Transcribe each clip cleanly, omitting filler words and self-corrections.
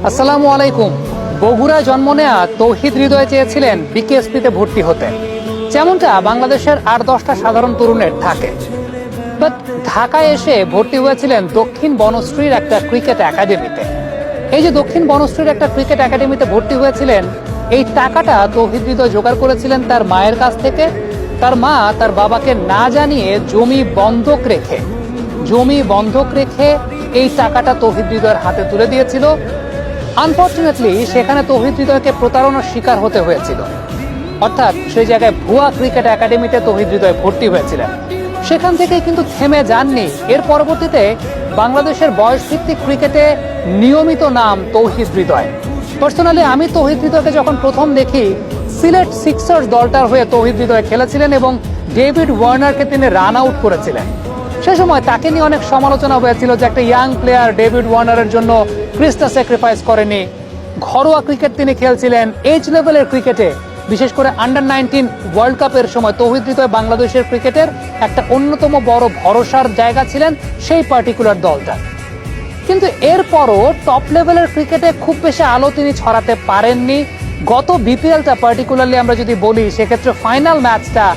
আসসালামু আলাইকুম। বগুড়ায় জন্ম নেয়া তৌহিদ হৃদয় চেয়েছিলেন বিকেএসপিতে ভর্তি হতে, যেমনটা বাংলাদেশের 8-10টা সাধারণ তরুণের থাকে। বাট ঢাকায় এসে ভর্তি হয়েছিলেন দক্ষিণ বনশ্রীর একটা ক্রিকেট একাডেমিতে। এই যে দক্ষিণ বনশ্রীর একটা ক্রিকেট একাডেমিতে ভর্তি হয়েছিলেন, এই টাকাটা তৌহিদ হৃদয় জোগাড় করেছিলেন তার মায়ের কাছ থেকে। তার মা তার বাবাকে না জানিয়ে জমি বন্ধক রেখে এই টাকাটা তৌহিদ হৃদয়ের হাতে তুলে দিয়েছিল। আনফরচুনেটলি সেখানে তৌহিদ হৃদয়কে প্রতারণার শিকার হতে হয়েছিল। অর্থাৎ সেই জায়গায় ভুয়া ক্রিকেট একাডেমিতে তৌহিদ হৃদয় ভর্তি হয়েছিলেন। সেখান থেকে কিন্তু থেমে যাননি। এর পরবর্তীতে বাংলাদেশের বয়সভিত্তিক ক্রিকেটে নিয়মিত নাম তৌহিদ হৃদয়। পার্সোনালি আমি তৌহিদ হৃদয়কে যখন প্রথম দেখি, সিলেট সিক্সার্স দলটার হয়ে তৌহিদ হৃদয় খেলেছিলেন এবং ডেভিড ওয়ার্নারকে তিনি রান আউট করেছিলেন। সে সময় তাকে নিয়ে অনেক সমালোচনা হয়েছিল যে একটা ইয়াং প্লেয়ার ডেভিড ওয়ার্নারের জন্য ক্রিজটা স্যাক্রিফাইস করেনি। ঘরোয়া ক্রিকেট তিনি খেলছিলেন। এজ লেভেলের ক্রিকেটে, বিশেষ করে আন্ডার-19 ওয়ার্ল্ড কাপের সময় তৌহিদ হৃদয় বাংলাদেশের ক্রিকেটের একটা অন্যতম বড় ভরসার জায়গা ছিলেন সেই পার্টিকুলার দলটা। কিন্তু এরপরও টপ লেভেলের ক্রিকেটে খুব বেশি আলো তিনি ছড়াতে পারেননি। গত বিপিএলটা পার্টিকুলারলি আমরা যদি বলি, সেক্ষেত্রে ফাইনাল ম্যাচটা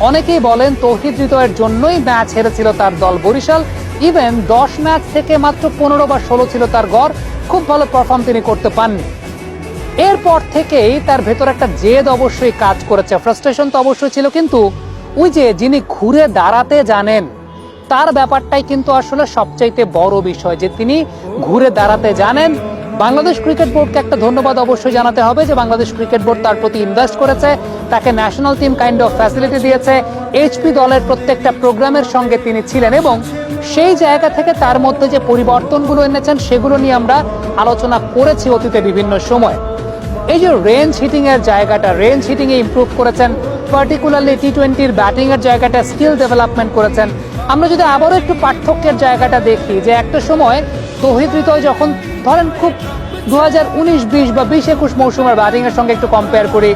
অনেকেই বলেন তৌহিদ হৃদয়ের জন্যই ম্যাচ হেরেছিল তার দল বরিশাল। ইভেন 10 ম্যাচ থেকে মাত্র 15 বা 16 ছিল তার গড়। খুব ভালো পারফর্ম তিনি করতে পাননি। এরপর থেকেই তার ভেতর একটা জেদ অবশ্যই কাজ করেছে, ফ্রাস্ট্রেশন তো অবশ্যই ছিল, কিন্তু ওই যে যিনি ঘুরে দাঁড়াতে জানেন তার ব্যাপারটাই কিন্তু আসলে সবচাইতে বড় বিষয়, যে তিনি ঘুরে দাঁড়াতে জানেন। বাংলাদেশ ক্রিকেট বোর্ডকে একটা ধন্যবাদ অবশ্যই জানাতে হবে যে বাংলাদেশ ক্রিকেট বোর্ড তার প্রতি ইনভেস্ট করেছে, তাকে national team kind of facility দিয়েছে। এইচপি দলের প্রত্যেকটা প্রোগ্রামের সঙ্গে তিনি ছিলেন এবং সেই জায়গা থেকে তার মধ্যে যে পরিবর্তনগুলো এনেছেন সেগুলো নিয়ে আমরা আলোচনা করেছি অতীতে বিভিন্ন সময়। এই যে রেঞ্জ হিটিং এর জায়গাটা, রেঞ্জ হিটিং এ ইমপ্রুভ করেছেন, পার্টিকুলারলি টি-20-র ব্যাটিং এর জায়গাটা স্কিল ডেভেলপমেন্ট করেছেন। আমরা যদি আবারও একটু পার্থক্যের জায়গাটা দেখি, যে একটা সময় তৌহিদ হৃদয় যখন ধরেন খুব 2019-20 বা 20-21 মৌসুমের ব্যাটিং এর সঙ্গে একটু কম্পেয়ার করি,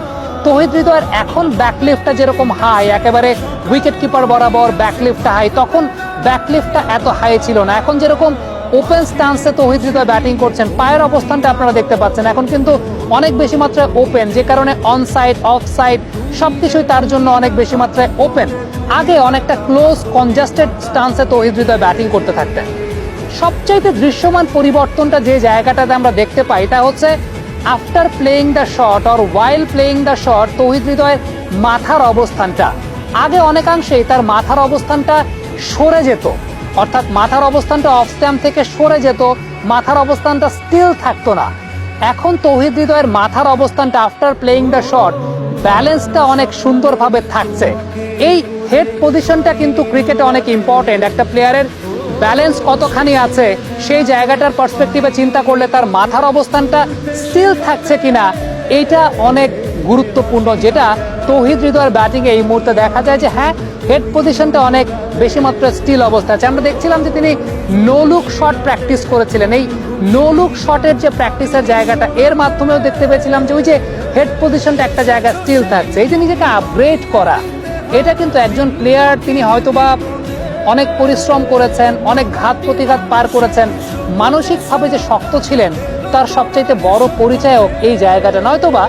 তৌহিদ হৃদয়ের এখন ব্যাকলিফটটা যেরকম হাই, একেবারে উইকেট কিপার বরাবর ব্যাকলিফটটা হাই, তখন ব্যাকলিফটটা এত হাই ছিল না। এখন যেরকম ওপেন স্ট্যান্সে তৌহিদ হৃদয় ব্যাটিং করছেন, পায়ের অবস্থানটা আপনারা দেখতে পাচ্ছেন এখন কিন্তু অনেক বেশি মাত্রায় ওপেন, যে কারণে অন সাইড অফ সাইড সবকিছুই তার জন্য অনেক বেশি মাত্রায় ওপেন। আগে অনেকটা ক্লোজ কনজাস্টেড স্ট্যান্সে তৌহিদ হৃদয় ব্যাটিং করতে থাকতেন। সবচাইতে দৃশ্যমান পরিবর্তনটা যে জায়গাটাতে আমরা দেখতে পাই, এটা হচ্ছে after playing the shot or while playing the shot Towhid হৃদয়ের মাথার অবস্থানটা। আগে অনেকাংশেই তার মাথার অবস্থানটা সরে যেত, অর্থাৎ মাথার অবস্থানটা অফ স্ট্যাম্প থেকে সরে যেত, মাথার অবস্থানটা স্টিল থাকতো না। এখন তৌহিদ হৃদয়ের মাথার অবস্থানটা আফটার প্লেইং দ্য শট ব্যালেন্সটা অনেক সুন্দরভাবে থাকছে। এই হেড পজিশনটা কিন্তু ক্রিকেটে অনেক ইম্পর্টেন্ট। একটা প্লেয়ারের ব্যালেন্স কতখানি আছে সেই জায়গাটার পার্সপেক্টিভে চিন্তা করলে তার মাথার অবস্থানটা স্টিল থাকছে কিনা এইটা অনেক গুরুত্বপূর্ণ, যেটা তৌহিদ হৃদয়ের ব্যাটিং এই মুহূর্তে দেখা যায় যে হ্যাঁ, হেড পজিশনটা অনেক বেশি মাত্রায় স্টিল অবস্থা আছে। আমরা দেখছিলাম যে তিনি নো লুক শট প্র্যাকটিস করেছিলেন। এই নো লুক শটের যে প্র্যাকটিসের জায়গাটা, এর মাধ্যমেও দেখতে পেয়েছিলাম যে ওই যে হেড পজিশনটা একটা জায়গায় স্টিল থাকছে। এই যে নিজেকে আপগ্রেড করা, এটা কিন্তু একজন প্লেয়ার, তিনি হয়তোবা অনেক পরিশ্রম করেছেন, অনেক ঘাত প্রতিঘাত পার করেছেন, মানসিকভাবে যে শক্ত ছিলেন তার সবচাইতে বড় পরিচয়ক এই জায়গাটা। নয়তোবা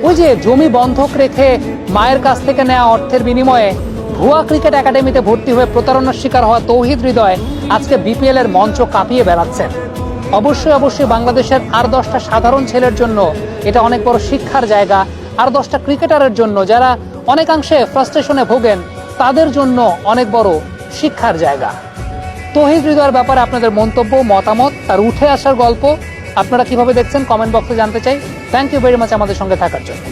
ওই যে জমি বন্ধক রেখে মায়ের কাছ থেকে নেওয়া অর্থের বিনিময়ে ভুয়া ক্রিকেট একাডেমিতে ভর্তি হয়ে প্রতারণার শিকার হওয়া তৌহিদ হৃদয় আজকে বিপিএল এর মঞ্চ কাঁপিয়ে বেড়াচ্ছেন। অবশ্যই বাংলাদেশের আর 10টা সাধারণ ছেলের জন্য এটা অনেক বড় শিক্ষার জায়গা। আর 10টা ক্রিকেটারের জন্য যারা অনেকাংশে ফ্রাস্ট্রেশনে ভোগেন, তাদের জন্য অনেক বড় শিক্ষার জায়গা। তৌহিদ হৃদয়ের ব্যাপারে আপনাদের মন্তব্য, মতামত, তার উঠে আসার গল্প আপনারা কিভাবে দেখছেন কমেন্ট বক্সে জানতে চাই। থ্যাংক ইউ ভেরি মাচ আমাদের সঙ্গে থাকার জন্য।